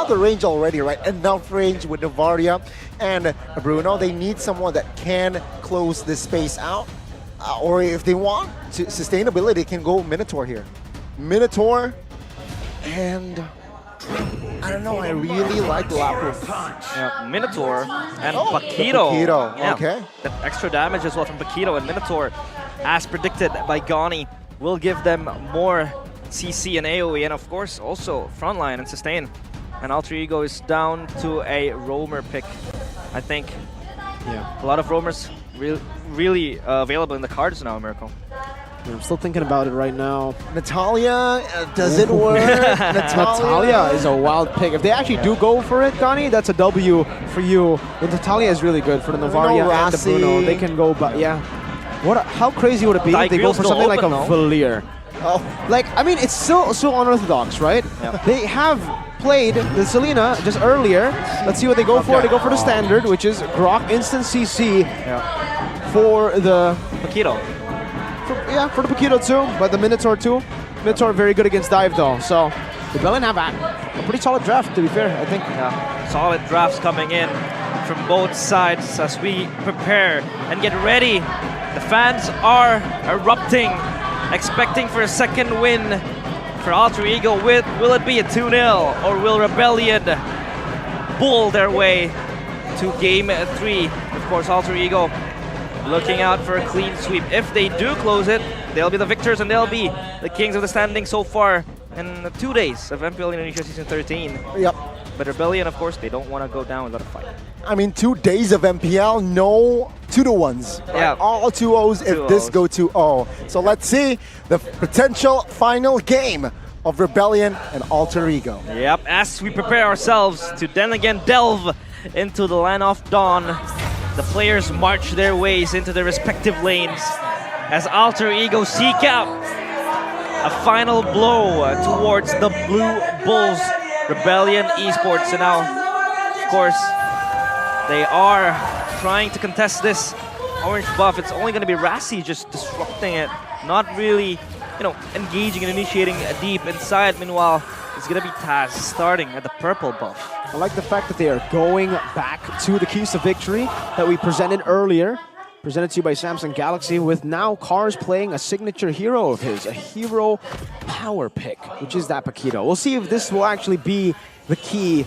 the range already, right? Enough range with Novaria and Bruno. They need someone that can close this space out. Or if they want to sustainability, they can go Minotaur here. Minotaur and I don't know, I really like Lapras. Yeah, Minotaur and Paquito. Paquito, yeah, okay. The extra damage as well from Paquito and Minotaur, as predicted by Gani, will give them more CC and AoE, and of course also frontline and sustain. And Alter Ego is down to a roamer pick, I think. Yeah. A lot of roamers really available in the cards now, Miracle. Yeah, I'm still thinking about it right now. Natalia, does it work? Natalia is a wild pick. If they actually do go for it, Gani, that's a W for you. And Natalia is really good for the Novaria and the Bruno. They can go, but yeah. How crazy would it be if they go for something like a Valier? Oh. Like, I mean, it's still unorthodox, right? Yep. They have played the Selena just earlier. Let's see what they go for. They go for the standard, which is Grok instant CC for the Paquito. For the Paquito too, but the Minotaur too. Minotaur very good against dive though, so Rebellion have a pretty solid draft, to be fair, I think. Yeah, solid drafts coming in from both sides as we prepare and get ready. The fans are erupting, expecting for a second win for Alter Ego. Will it be a 2-0 or will Rebellion bull their way to game 3? Of course, Alter Ego looking out for a clean sweep. If they do close it, they'll be the victors and they'll be the kings of the standing so far in 2 days of Mpl Indonesia Season 13. Yep. But Rebellion, of course, they don't want to go down without a fight. I mean, 2 days of MPL, no 2-1s. Yeah. All 2-0s if this go 2-0. So let's see the potential final game of Rebellion and Alter Ego. Yep, as we prepare ourselves to then again delve into the Land of Dawn, the players march their ways into their respective lanes as Alter Ego seek out a final blow towards the Blue Bulls Rebellion Esports. And now, of course, they are trying to contest this orange buff. It's only going to be Rassi just disrupting it, not really, engaging and initiating deep inside. Meanwhile, it's going to be Taz starting at the purple buff. I like the fact that they are going back to the keys to victory that we presented earlier. Presented to you by Samsung Galaxy, with now Cars playing a signature hero of his, a hero power pick, which is that Paquito. We'll see if this will actually be the key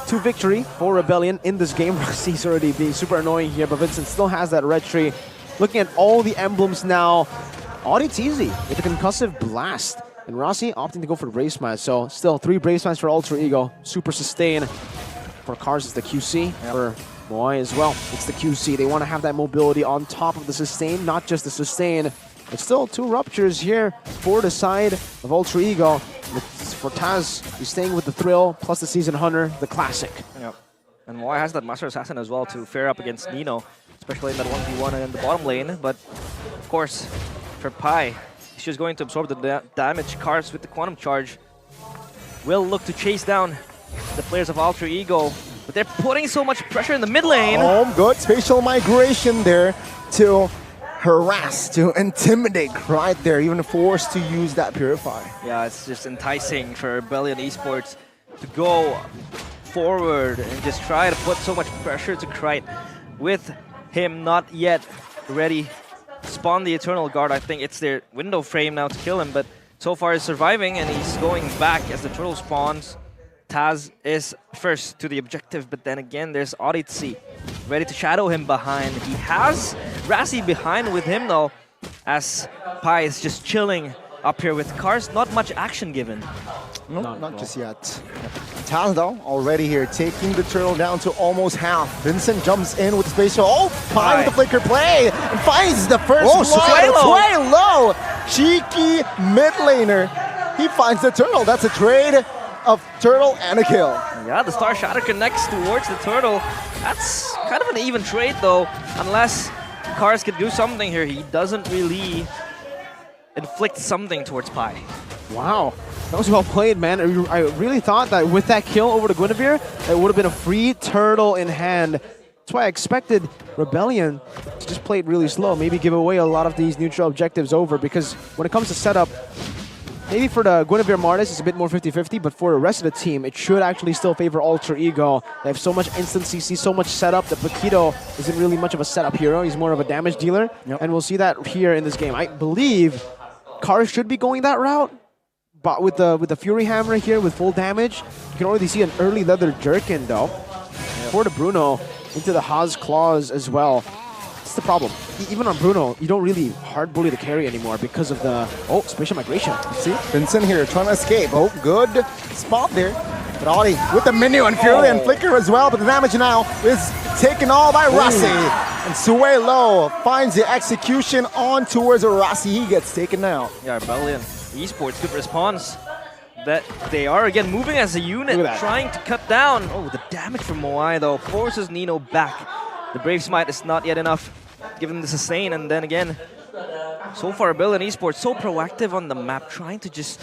to victory for Rebellion in this game. Rossi's already being super annoying here, but Vincent still has that red tree. Looking at all the emblems now, Audit's easy with a concussive blast. And Rossi opting to go for the Brave Smash, so still 3 Brave Smash for Alter Ego. Super sustain. For Cars, it's the QC. Yep. For Moai as well, it's the QC. They want to have that mobility on top of the sustain, not just the sustain. But still 2 ruptures here for the side of Alter Ego. For Taz, he's staying with the Thrill, plus the Season Hunter, the classic. Yep. And Moai has that Master Assassin as well to fare up against Nino, especially in that 1v1 in the bottom lane. But, of course, for Pi, he's just going to absorb the damage. Cars with the Quantum Charge will look to chase down the players of Alter Ego, but they're putting so much pressure in the mid lane. Oh, good spatial migration there to harass, to intimidate right there, even forced to use that Purify. Yeah, it's just enticing for Rebellion Esports to go forward and just try to put so much pressure to Krite with him not yet ready to spawn the Eternal Guard. I think it's their window frame now to kill him, but so far he's surviving and he's going back as the turtle spawns. Taz is first to the objective, but then again there's Odyssey ready to shadow him behind. He has Rassi behind with him though, as Pi is just chilling up here with Cars. Not much action given. No, not just yet. Taz though, already here, taking the turtle down to almost half. Vincent jumps in with the spatial. Oh, Pi with the flicker play and finds the first blood. Way low. Cheeky mid laner. He finds the turtle. That's a trade of turtle and a kill. Yeah, the Star Shatter connects towards the turtle. That's kind of an even trade though, unless Cars could do something here. He doesn't really inflict something towards Pi. Wow, that was well played, man. I really thought that with that kill over the Guinevere, it would have been a free turtle in hand. That's why I expected Rebellion to just play it really slow, maybe give away a lot of these neutral objectives over, because when it comes to setup, maybe for the Guinevere Martis, it's a bit more 50-50, but for the rest of the team, it should actually still favor Alter Ego. They have so much instant CC, so much setup. The Paquito isn't really much of a setup hero. He's more of a damage dealer, and we'll see that here in this game. I believe Cars should be going that route, but with the Fury Hammer here with full damage, you can already see an early leather jerkin though. For the Bruno, into the Haas Claws as well. That's the problem. Even on Bruno, you don't really hard bully the carry anymore because of the spatial migration. See, Vincent here trying to escape. Oh, good spot there. But Audi with the menu and Fury and Flicker as well, but the damage now is taken all by Rossi. And Suelo finds the execution on towards Rossi. He gets taken now. Yeah, Rebellion Esports, good response. That they are again moving as a unit, trying to cut down. Oh, the damage from Moai though forces Nino back. The Brave Smite is not yet enough, given the sustain, and then again, so far Rebellion Esports so proactive on the map, trying to just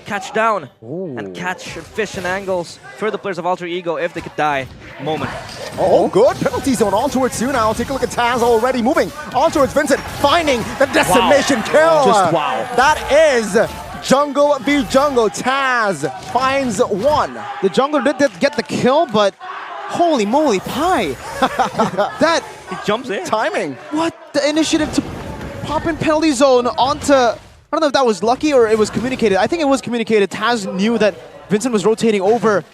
catch down and catch fish and angles for the players of Alter Ego if they could die moment. Oh, good penalty zone on towards you now. Take a look at Taz already moving on towards Vincent, finding the decimation kill. Just wow. That is Jungle v Jungle. Taz finds one. The jungler did get the kill, but holy moly pie. That He jumps in. timing. What? The initiative to pop in penalty zone onto... I don't know if that was lucky or it was communicated. I think it was communicated. Taz knew that Vincent was rotating over,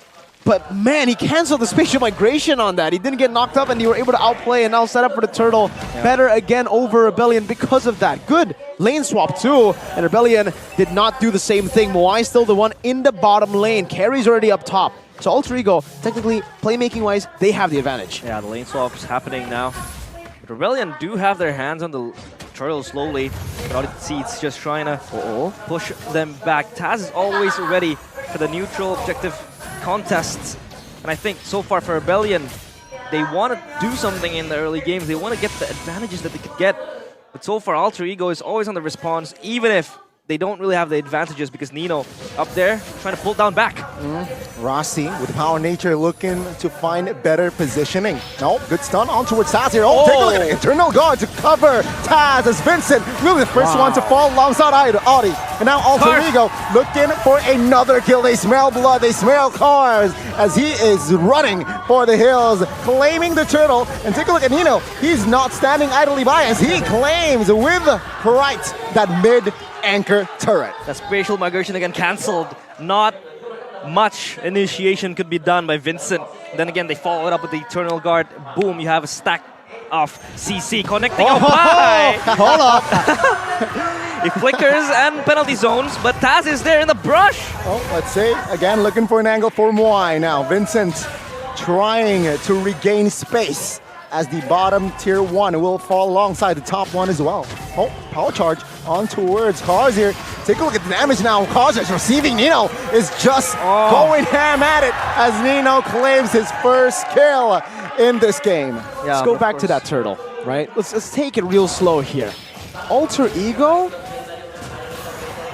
but man, he canceled the spatial migration on that. He didn't get knocked up and they were able to outplay and now set up for the turtle. Better again over Rebellion because of that. Good lane swap too, and Rebellion did not do the same thing. Moai still the one in the bottom lane. Carry's already up top. So Alter Ego, technically, playmaking-wise, they have the advantage. Yeah, the lane swap's happening now. But Rebellion do have their hands on the turtle slowly, but all you can see it's just trying to push them back. Taz is always ready for the neutral objective contests. And I think so far for Rebellion, they want to do something in the early games. They want to get the advantages that they could get. But so far, Alter Ego is always on the response, even if they don't really have the advantages because Nino up there trying to pull down back. Rossi with Power Nature looking to find better positioning. No, good stun on towards Taz here. Oh, take a look at it. Eternal Guard to cover Taz as Vincent, really the first one to fall alongside Audi. And now Alter Ego looking for another kill. They smell blood, they smell cars as he is running for the hills, claiming the turtle. And take a look at Nino. He's not standing idly by as he claims with pride that mid anchor turret. That spatial migration again cancelled. Not much initiation could be done by Vincent. Then again, they follow it up with the Eternal Guard. Boom, you have a stack of CC connecting. Hold up. He flickers and penalty zones, but Taz is there in the brush. Oh, let's see. Again, looking for an angle for Moai now. Vincent trying to regain space as the bottom tier 1 will fall alongside the top one as well. Oh, power charge on towards Cars here. Take a look at the damage now. Cars is receiving. Nino is just going ham at it as Nino claims his first kill in this game. Yeah, Let's go back to that turtle, right? Let's take it real slow here. Alter Ego,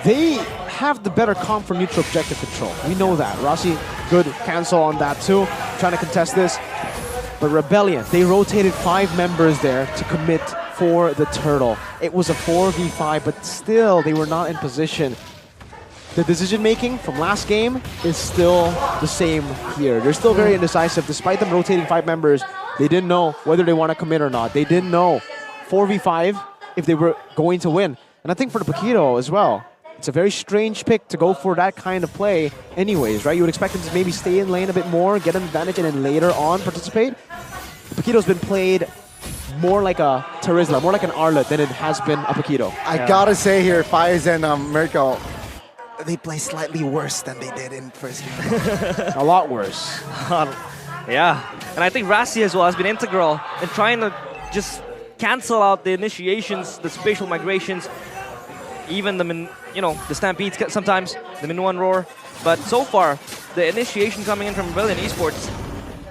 they have the better comp for neutral objective control. We know that. Rossi, good cancel on that too. Trying to contest this. But Rebellion, they rotated 5 members there to commit for the turtle. It was a 4v5, but still they were not in position. The decision making from last game is still the same here. They're still very indecisive. Despite them rotating 5 members, they didn't know whether they want to commit or not. They didn't know 4v5 if they were going to win. And I think for the Paquito as well, it's a very strange pick to go for that kind of play anyways, right? You would expect him to maybe stay in lane a bit more, get an advantage, and then later on participate. The Paquito's been played more like a Terizla, more like an Arlet than it has been a Paquito. I gotta say here, Fires and Mirko, they play slightly worse than they did in first game. A lot worse. Yeah, and I think Rossi as well has been integral in trying to just cancel out the initiations, the spatial migrations, even the stampedes sometimes, the min 1 roar. But so far, the initiation coming in from Rebellion Esports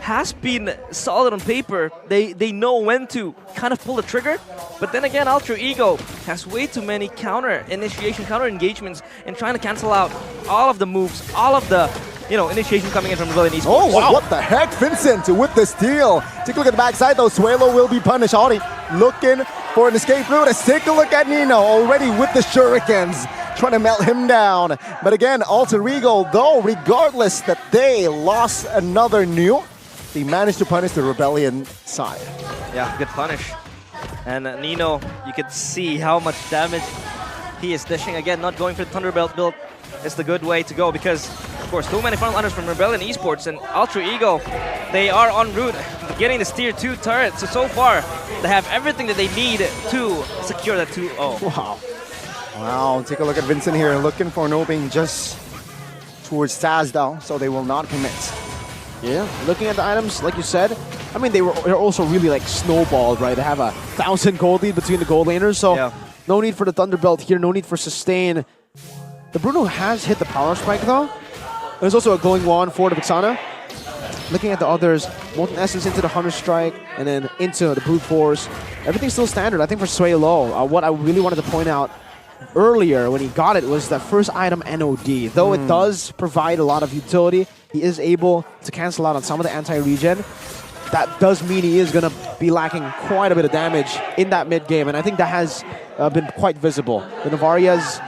has been solid on paper. They know when to kind of pull the trigger. But then again, Alter Ego has way too many counter engagements and trying to cancel out all of the moves, all of the initiation coming in from Rebellion Esports. Oh, wow. What the heck, Vincent with the steal. Take a look at the backside though. Suelo will be punished. Audi looking for an escape route. Let's take a look at Nino already with the shurikens. trying to melt him down. But again, Alter Ego, though, regardless that they lost another new, they managed to punish the Rebellion side. Yeah, good punish. And Nino, you could see how much damage he is dishing. Again, not going for the Thunderbelt build is the good way to go because, of course, too many frontliners from Rebellion Esports and Alter Ego, they are en route to getting this tier 2 turret. So far, they have everything that they need to secure that 2-0. Wow. Wow, take a look at Vincent here, looking for an opening just towards Taz though, so they will not commit. Yeah, looking at the items, like you said, I mean, they're also really like snowballed, right? They have 1,000 gold lead between the gold laners, so yeah. No need for the Thunderbelt here, no need for sustain. The Bruno has hit the power spike though. There's also a glowing wand for the Vixana. Looking at the others, Molten Essence into the Hunter Strike, and then into the Brute Force. Everything's still standard, I think, for Sway Low. What I really wanted to point out earlier when he got it was that first item NOD. Though it does provide a lot of utility, he is able to cancel out on some of the anti-regen. That does mean he is going to be lacking quite a bit of damage in that mid-game, and I think that has been quite visible. The Navaria's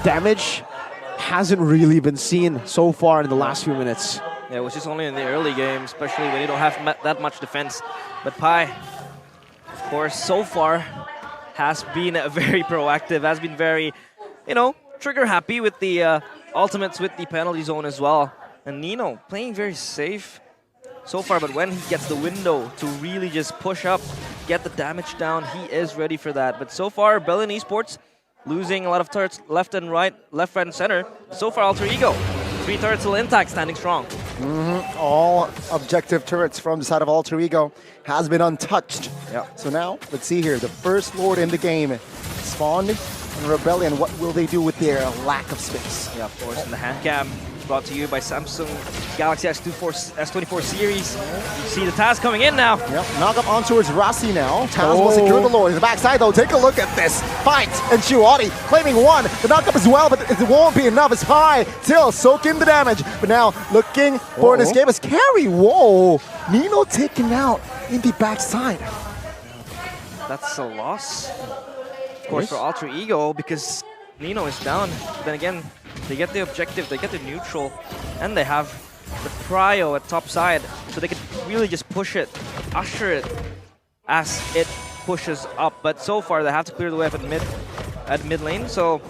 damage hasn't really been seen so far in the last few minutes. Yeah, which is only in the early game, especially when you don't have that much defense. But Pi, of course, so far has been very proactive, has been very, trigger happy with the ultimates with the penalty zone as well. And Nino playing very safe so far, but when he gets the window to really just push up, get the damage down, he is ready for that. But so far, Rebellion Esports losing a lot of turrets left, right, and center. So far, Alter Ego, 3 turrets still intact, standing strong. All objective turrets from the side of Alter Ego has been untouched. Yeah. So now, let's see here, the first Lord in the game spawned in Rebellion. What will they do with their lack of space? Yeah, of course, in the hand cam. Brought to you by Samsung Galaxy S24 series. You see the Taz coming in now. Yep, knock up on towards Rossi now. Taz will secure the Lord. In the backside though, take a look at this. Fight and Shuadi claiming one. The knock up as well, but it won't be enough. It's Pi still soaking the damage. But now looking for an escape as carry. Whoa, Nino taken out in the backside. That's a loss, of course, for Alter Ego because Nino is down. Then again, they get the objective, they get the neutral, and they have the prio at top side, so they could really just push it, usher it as it pushes up. But so far, they have to clear the way at mid lane, so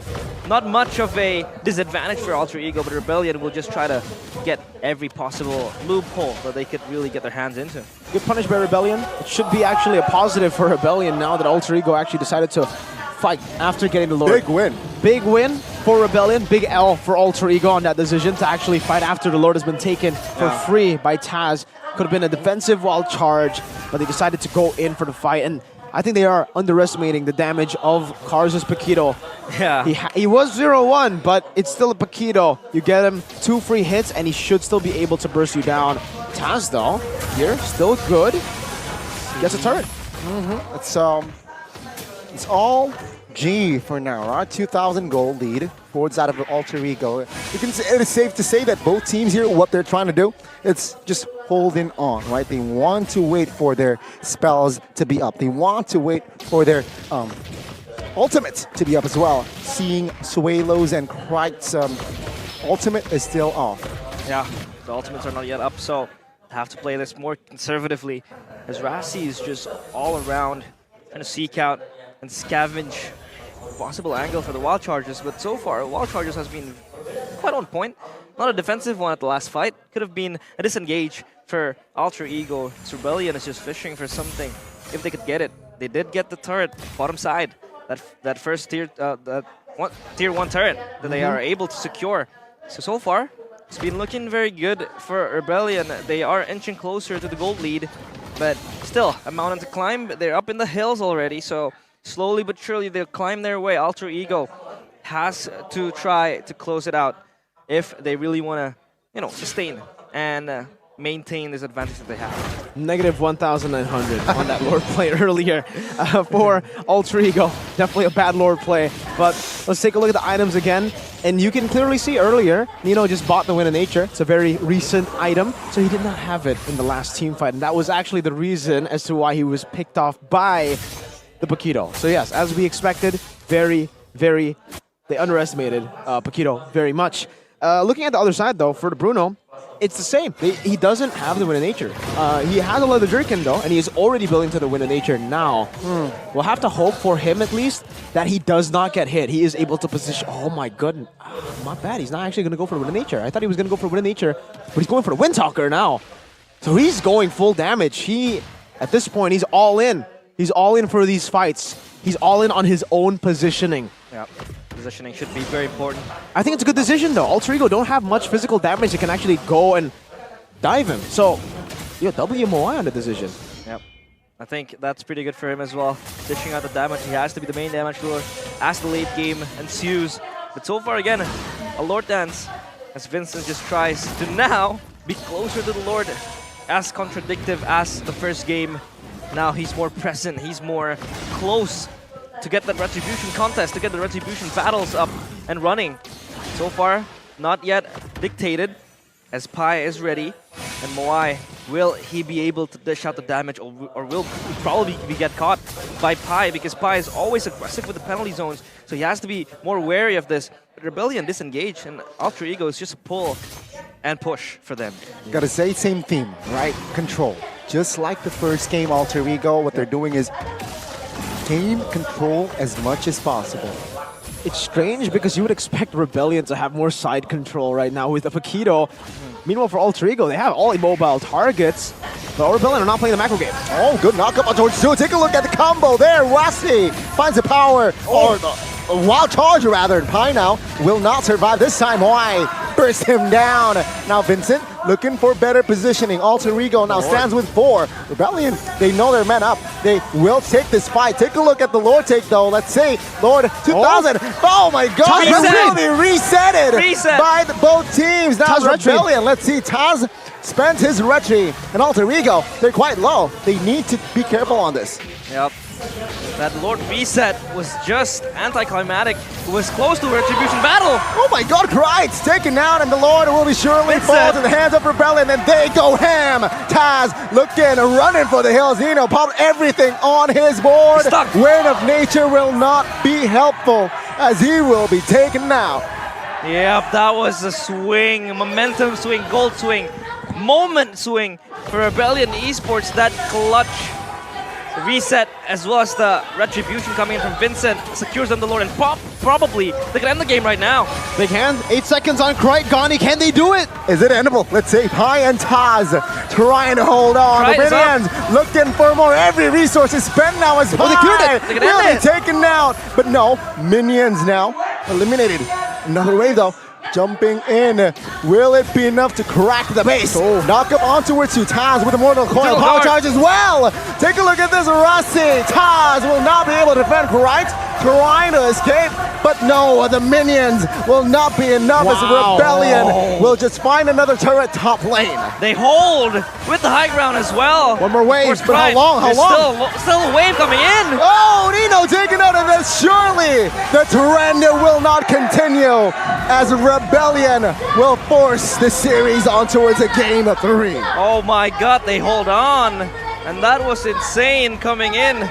not much of a disadvantage for Alter Ego, but Rebellion will just try to get every possible loophole that they could really get their hands into. Good punish by Rebellion. It should be actually a positive for Rebellion now that Alter Ego actually decided to fight after getting the Lord. Big win. Big win for Rebellion. Big L for Alter Ego on that decision to actually fight after the Lord has been taken for free by Taz. Could have been a defensive wild charge, but they decided to go in for the fight. And I think they are underestimating the damage of Kars' Paquito. Yeah. He was 0-1, but it's still a Paquito. You get him 2 free hits, and he should still be able to burst you down. Taz, though, here, still good. Gets a turret. It's all G for now, right? 2,000 gold lead towards that of Alter Ego. It is safe to say that both teams here, what they're trying to do, it's just holding on, right? They want to wait for their spells to be up. They want to wait for their ultimates to be up as well. Seeing Suelo's and Kright's ultimate is still off. Yeah, the ultimates are not yet up, so have to play this more conservatively, as Rassi is just all around trying to seek out and scavenge possible angle for the wild charges. But so far, wild charges has been quite on point. Not a defensive one at the last fight. Could have been a disengage for Alter Ego. Rebellion is just fishing for something if they could get it. They did get the turret bottom side. That first tier tier 1 turret that they are able to secure. So far, it's been looking very good for Rebellion. They are inching closer to the gold lead, but still a mountain to climb. They're up in the hills already, so slowly but surely they'll climb their way. Alter Ego has to try to close it out if they really want to, sustain and maintain this advantage that they have. Negative 1,900 on that Lord play earlier for Alter Ego. Definitely a bad Lord play. But let's take a look at the items again. And you can clearly see earlier, Nino just bought the Wind of Nature. It's a very recent item, so he did not have it in the last team fight. And that was actually the reason as to why he was picked off by the Paquito. So yes, as we expected, very, very They underestimated Paquito very much. Looking at the other side, though, for the Bruno, it's the same. He doesn't have the Wind of Nature. He has a Leather Jerkin, though, and he is already building to the Wind of Nature now. We'll have to hope for him, at least, that he does not get hit. He is able to position... Oh, my goodness. Not bad. He's not actually going to go for the Wind of Nature. I thought he was going to go for Wind of Nature, but he's going for the Windtalker now. So he's going full damage. At this point, he's all in. He's all in for these fights. He's all in on his own positioning. Yeah. Positioning should be very important. I think it's a good decision, though. Alter Ego don't have much physical damage that can actually go and dive him. So, WMOI on the decision. Yep. I think that's pretty good for him as well. Dishing out the damage. He has to be the main damage dealer as the late game ensues. But so far, again, a Lord Dance as Vincent just tries to now be closer to the Lord. As contradictive as the first game. Now he's more present. He's more close to get that Retribution contest, to get the Retribution battles up and running. So far, not yet dictated, as Pi is ready. And Moai, will he be able to dish out the damage, or will he probably get caught by Pi, because Pi is always aggressive with the penalty zones, so he has to be more wary of this. But Rebellion disengage, and Alter Ego is just a pull and push for them. Gotta say, same theme, right? Control. Just like the first game, Alter Ego, what they're doing is gain control as much as possible. It's strange because you would expect Rebellion to have more side control right now with the Paquito. Meanwhile, for Alter Ego, they have all immobile targets. But Rebellion are not playing the macro game. Oh, good knockup on towards two. Take a look at the combo there. Rossi finds the power, or a wild charge rather. And Pi now will not survive this time. Why? Burst him down. Now Vincent looking for better positioning. Alter Ego now stands with 4. Rebellion, they know they're men up. They will take this fight. Take a look at the Lord take though. Let's see. Lord 2000. Oh my God. He really reset it by both teams. Now Rebellion. Let's see. Taz spent his retry. And Alter Ego, they're quite low. They need to be careful on this. Yep. That Lord reset was just anticlimactic. It was close to a Retribution battle. Oh my God, Kreitz taken out, and the Lord will be surely fall to the hands of Rebellion, and they go ham. Taz looking, running for the hills. Zeno popped everything on his board. Wind of Nature will not be helpful, as he will be taken out. Yep, that was a swing, momentum swing, gold swing, moment swing for Rebellion Esports. That clutch reset, as well as the Retribution coming in from Vincent, secures them the Lord, and probably they can end the game right now. They can. 8 seconds on Krite. Gani, can they do it? Is it endable? Let's see. Pi and Taz trying to hold on. The Minions looking for more. Every resource is spent now as Pi will be taken out. But no, Minions now eliminated. Another wave though. Jumping in. Will it be enough to crack the base? Knock up onto it to Taz with a Mortal Coil. Power charge as well. Take a look at this. Rossi. Taz will not be able to defend Krite. Trying to escape. But no, the Minions will not be enough as Rebellion will just find another turret top lane. They hold with the high ground as well. One more wave, but how long? How long? Still a wave coming in. Oh, Nino taken out of this. Surely the trend will not continue as Rebellion will force the series on towards a game of 3. Oh my God, they hold on. And that was insane coming in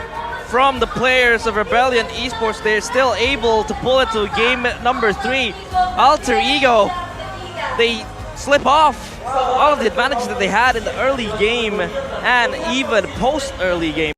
from the players of Rebellion Esports. They're still able to pull it to game number 3. Alter Ego, they slip off all of the advantages that they had in the early game and even post-early game.